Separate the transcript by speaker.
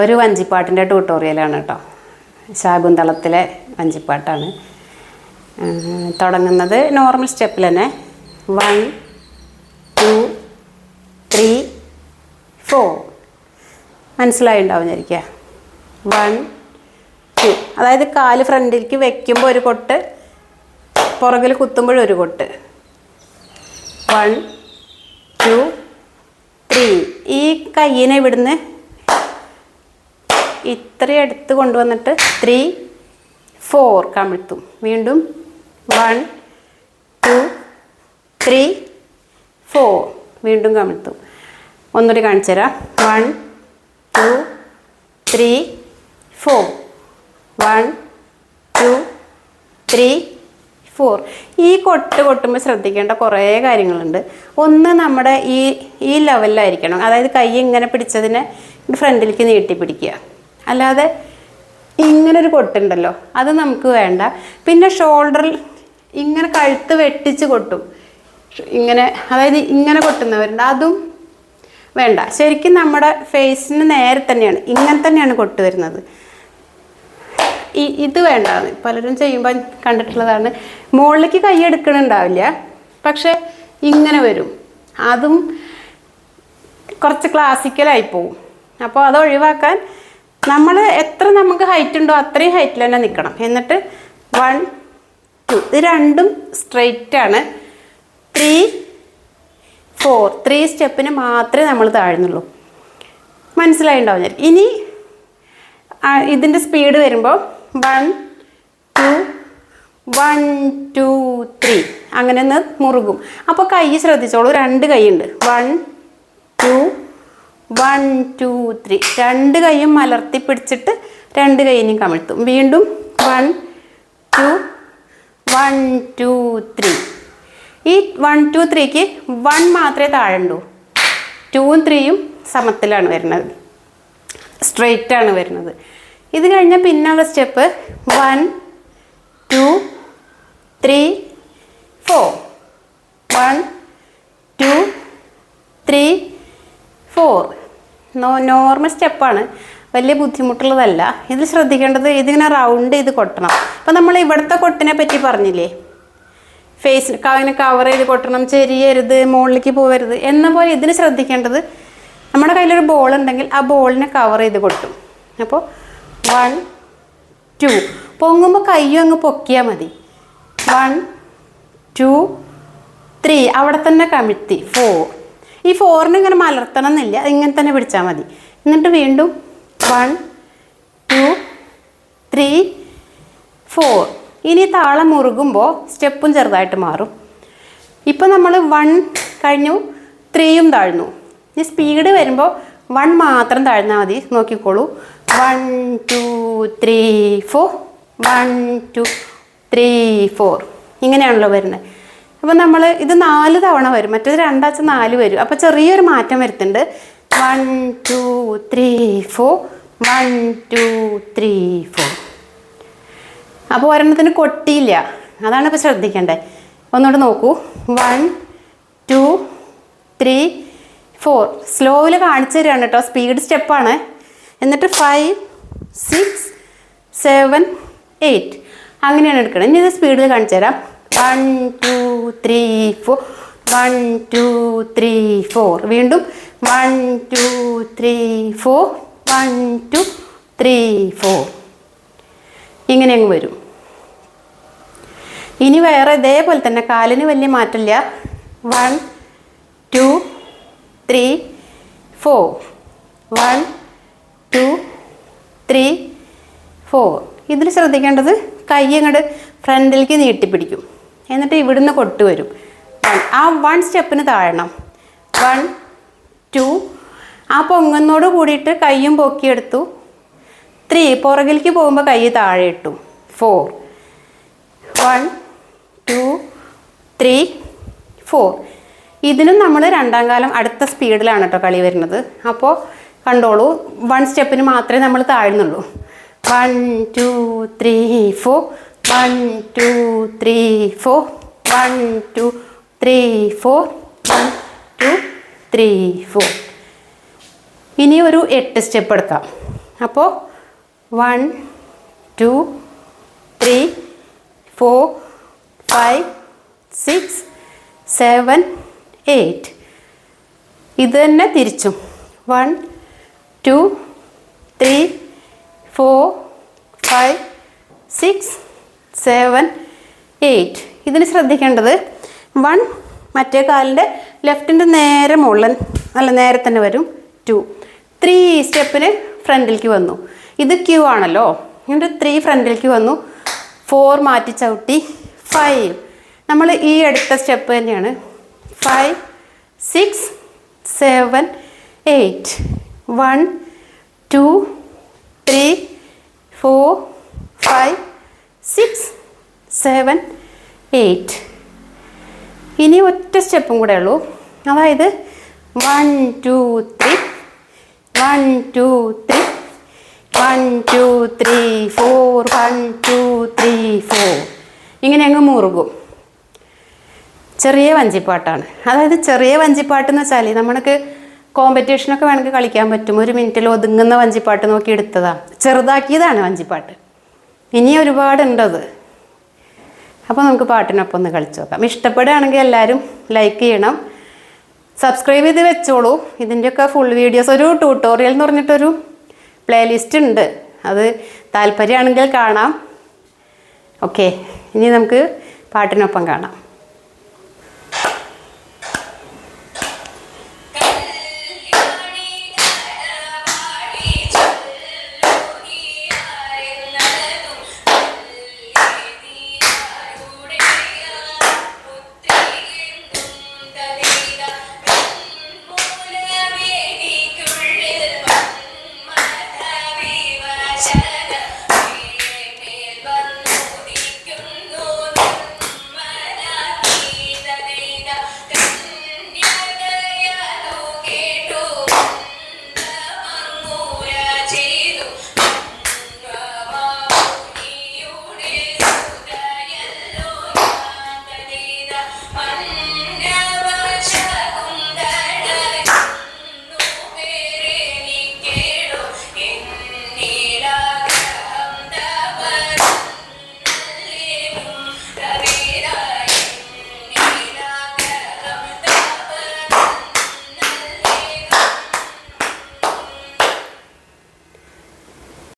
Speaker 1: ഒരു വഞ്ചിപ്പാട്ടിൻ്റെ ട്യൂട്ടോറിയലാണ് കേട്ടോ. ശാകുന്തളത്തിലെ വഞ്ചിപ്പാട്ടാണ്. തുടങ്ങുന്നത് നോർമൽ സ്റ്റെപ്പിൽ തന്നെ 1 2 3 4 മനസ്സിലായിണ്ടാവും വിചാരിക്കുക. 1 2 അതായത് കാല് ഫ്രണ്ടിലേക്ക് വെക്കുമ്പോൾ ഒരു കൊട്ട്, പുറകിൽ കുത്തുമ്പോഴൊരു കൊട്ട്. 1 2 3. ഈ കയ്യിനെ ഇവിടുന്ന് ഇത്രയും എടുത്ത് കൊണ്ടുവന്നിട്ട് 3 4 കമിഴ്ത്തും. വീണ്ടും 1 2 3 4 വീണ്ടും കമിഴ്ത്തും. ഒന്നുകൂടി കാണിച്ചു തരാം. 1 2 3 4 1 2 3 4. ഈ കൊട്ടുമ്പോൾ ശ്രദ്ധിക്കേണ്ട കുറേ കാര്യങ്ങളുണ്ട്. ഒന്ന്, നമ്മുടെ ഈ ലെവലിലായിരിക്കണം. അതായത് കൈ ഇങ്ങനെ പിടിച്ചതിനെ ഫ്രണ്ടിലേക്ക് നീട്ടി പിടിക്കുക. അല്ലാതെ ഇങ്ങനൊരു കൊട്ടുണ്ടല്ലോ, അത് നമുക്ക് വേണ്ട. പിന്നെ ഷോൾഡറിൽ ഇങ്ങനെ കഴുത്ത് വെട്ടിച്ച് കൊട്ടും, ഇങ്ങനെ, അതായത് ഇങ്ങനെ കൊട്ടുന്നവരുണ്ട്, അതും വേണ്ട. ശരിക്കും നമ്മുടെ ഫേസിന് നേരെ തന്നെയാണ്, ഇങ്ങനെ തന്നെയാണ് കൊട്ട് വരുന്നത്. ഇത് വേണ്ടാന്ന് പലരും ചെയ്യുമ്പോൾ കണ്ടിട്ടുള്ളതാണ്. മുകളിലേക്ക് കൈ എടുക്കണുണ്ടാവില്ല, പക്ഷെ ഇങ്ങനെ വരും. അതും കുറച്ച് ക്ലാസിക്കലായി പോവും. അപ്പോൾ അത് ഒഴിവാക്കാൻ നമ്മൾ എത്ര നമുക്ക് ഹൈറ്റ് ഉണ്ടോ അത്രയും ഹൈറ്റിൽ തന്നെ നിൽക്കണം. എന്നിട്ട് 1 2 ഇത് രണ്ടും സ്ട്രെയിറ്റ് ആണ്. 3 4 3 സ്റ്റെപ്പിന് മാത്രമേ നമ്മൾ താഴ്ന്നുള്ളൂ. മനസ്സിലായിണ്ടാവും. ഇനി ഇതിൻ്റെ സ്പീഡ് വരുമ്പോൾ 1 2 1 2 3 അങ്ങനെ ഒന്ന് മുറുകും. അപ്പോൾ കൈ ശ്രദ്ധിച്ചോളൂ, 2 കൈയുണ്ട്. 1 2 1 2 3 2 കൈയും മലർത്തി പിടിച്ചിട്ട് 2 കൈയിനും കമിഴ്ത്തും. വീണ്ടും 1 2 1 2 3. ഈ 1 2 3ക്ക് 1 മാത്രമേ താഴണ്ടൂ. 2ഉം 3യും സമത്തിലാണ് വരുന്നത്, സ്ട്രെയിറ്റ് ആണ് വരുന്നത്. ഇത് കഴിഞ്ഞാൽ പിന്നുള്ള സ്റ്റെപ്പ് 1 2 3 4 1 2 3 4. നോർമൽ സ്റ്റെപ്പാണ്, വലിയ ബുദ്ധിമുട്ടുള്ളതല്ല. ഇതിൽ ശ്രദ്ധിക്കേണ്ടത് ഇതിങ്ങനെ റൗണ്ട് ചെയ്ത് കൊട്ടണം. അപ്പോൾ നമ്മൾ ഇവിടുത്തെ കൊട്ടിനെ പറ്റി പറഞ്ഞില്ലേ, ഫേസിന് അങ്ങനെ കവർ ചെയ്ത് കൊട്ടണം, ചെരിയരുത്, മുകളിലേക്ക് പോകരുത് എന്ന പോലെ ഇതിന് ശ്രദ്ധിക്കേണ്ടത് നമ്മുടെ കയ്യിലൊരു ബോൾ ഉണ്ടെങ്കിൽ ആ ബോളിനെ കവർ ചെയ്ത് കൊട്ടും. അപ്പോൾ 1 2 പൊങ്ങുമ്പോൾ കയ്യും അങ്ങ് പൊക്കിയാൽ മതി. 1 2 3 അവിടെ തന്നെ കമിഴ്ത്തി 4. ഈ 4ന് ഇങ്ങനെ മലർത്തണം എന്നില്ല, ഇങ്ങനെ തന്നെ പിടിച്ചാൽ മതി. എന്നിട്ട് വീണ്ടും 1 2 3 4. ഇനി താളം മുറുകുമ്പോൾ സ്റ്റെപ്പും ചെറുതായിട്ട് മാറും. ഇപ്പം നമ്മൾ 1 കഴിഞ്ഞു, 3യും താഴ്ന്നു. ഈ സ്പീഡ് വരുമ്പോൾ 1 മാത്രം താഴ്ന്നാൽ മതി. നോക്കിക്കോളൂ. 1 2 3 4 1 2 3 4 ഇങ്ങനെയാണല്ലോ വരുന്നത്. അപ്പോൾ നമ്മൾ ഇത് 4 തവണ വരും, മറ്റേത് 2 4 വരും. അപ്പോൾ ചെറിയൊരു മാറ്റം വരുത്തുന്നുണ്ട്. 1 2 3 4 1 2 3 4. അപ്പോൾ ഒരെണ്ണത്തിന് കൊട്ടിയില്ല, അതാണ് ഇപ്പോൾ ശ്രദ്ധിക്കേണ്ടത്. ഒന്നുകൂടെ നോക്കൂ. 1 2 3 4 സ്ലോയിൽ കാണിച്ചു തരികയാണ് കേട്ടോ, സ്പീഡ് സ്റ്റെപ്പാണ്. എന്നിട്ട് 5 6 7 8 അങ്ങനെയാണ് എടുക്കണം. ഇനി ഇത് സ്പീഡിൽ കാണിച്ചു തരാം. 1 2 3 4 1 2 3 4 വീണ്ടും 1 2 3 4 1 2 3 4 ഇങ്ങനെ അങ്ങ് വരും. ഇനി വേറെ ഇതേപോലെ തന്നെ കാലിന് വലിയ മാറ്റമില്ല. 1 2 3 4 1 2 3 4. ഇതിൽ ശ്രദ്ധിക്കേണ്ടത് കൈ അങ്ങോട്ട് ഫ്രണ്ടിലേക്ക് നീട്ടിപ്പിടിക്കും. എന്നിട്ട് ഇവിടുന്ന് കൊട്ട് വരും. ആ 1 സ്റ്റെപ്പിന് താഴണം. 1 2 ആ പൊങ്ങുന്നോട് കൂടിയിട്ട് കൈയും പൊക്കിയെടുത്തു. 3 പുറകിലേക്ക് പോകുമ്പോൾ കൈ താഴെ ഇട്ടു. 4 1 2 3 4. ഇതിനും നമ്മൾ രണ്ടാം കാലം അടുത്ത സ്പീഡിലാണ് കേട്ടോ കളി വരുന്നത്. അപ്പോൾ കണ്ടോളൂ, 1 സ്റ്റെപ്പിന് മാത്രമേ നമ്മൾ താഴ്ന്നുള്ളൂ. 1 2 3 4 1 2 3 4 1 2 3 4 1 2 3 4. ഇനി ഒരു 8 സ്റ്റെപ്പ് എടുക്കാം. അപ്പോൾ 1 2 3 4 5 6 7 8. ഇത് തന്നെ തിരിച്ചും 1 2 3 4 5 6 7 8. ഇതിന് ശ്രദ്ധിക്കേണ്ടത് 1 മറ്റേ കാലിൻ്റെ ലെഫ്റ്റിൻ്റെ നേരെ മുകളിൽ നല്ല നേരെ തന്നെ വരും. 2 3 സ്റ്റെപ്പിന് ഫ്രണ്ടിലേക്ക് വന്നു. ഇത് ക്യൂ ആണല്ലോ, എന്നിട്ട് 3 ഫ്രണ്ടിലേക്ക് വന്നു. 4 മാറ്റി ചവിട്ടി 5. നമ്മൾ ഈ അടുത്ത സ്റ്റെപ്പ് തന്നെയാണ്. 5 6 7 8. 1 2 3 4 5 6 7 8. ഇനി ഒറ്റ സ്റ്റെപ്പും കൂടെ ഉള്ളൂ. അതായത് 1 2 3 1 2 3 1 2 3 4 1 2 3 4. ഇങ്ങനെ അങ്ങ് മുറുകും. ചെറിയ വഞ്ചിപ്പാട്ടാണ്. അതായത് ചെറിയ വഞ്ചിപ്പാട്ട് എന്ന് വെച്ചാൽ നമ്മൾക്ക് കോമ്പറ്റീഷനൊക്കെ വേണമെങ്കിൽ കളിക്കാൻ പറ്റും. 1 മിനിറ്റിൽ ഒതുങ്ങുന്ന വഞ്ചിപ്പാട്ട് നോക്കി എടുത്തതാണ്, ചെറുതാക്കിയതാണ് വഞ്ചിപ്പാട്ട്. ഇനി ഒരുപാടുണ്ടത്. അപ്പോൾ നമുക്ക് പാട്ടിനൊപ്പം ഒന്ന് കളിച്ചു നോക്കാം. ഇഷ്ടപ്പെടുകയാണെങ്കിൽ എല്ലാവരും ലൈക്ക് ചെയ്യണം, സബ്സ്ക്രൈബ് ചെയ്ത് വെച്ചോളൂ. ഇതിൻ്റെയൊക്കെ ഫുൾ വീഡിയോസ്, ഒരു ട്യൂട്ടോറിയൽ എന്ന് പറഞ്ഞിട്ടൊരു പ്ലേലിസ്റ്റ് ഉണ്ട്, അത് താല്പര്യമാണെങ്കിൽ കാണാം. ഓക്കെ, ഇനി നമുക്ക് പാട്ടിനൊപ്പം കാണാം.
Speaker 2: Yeah.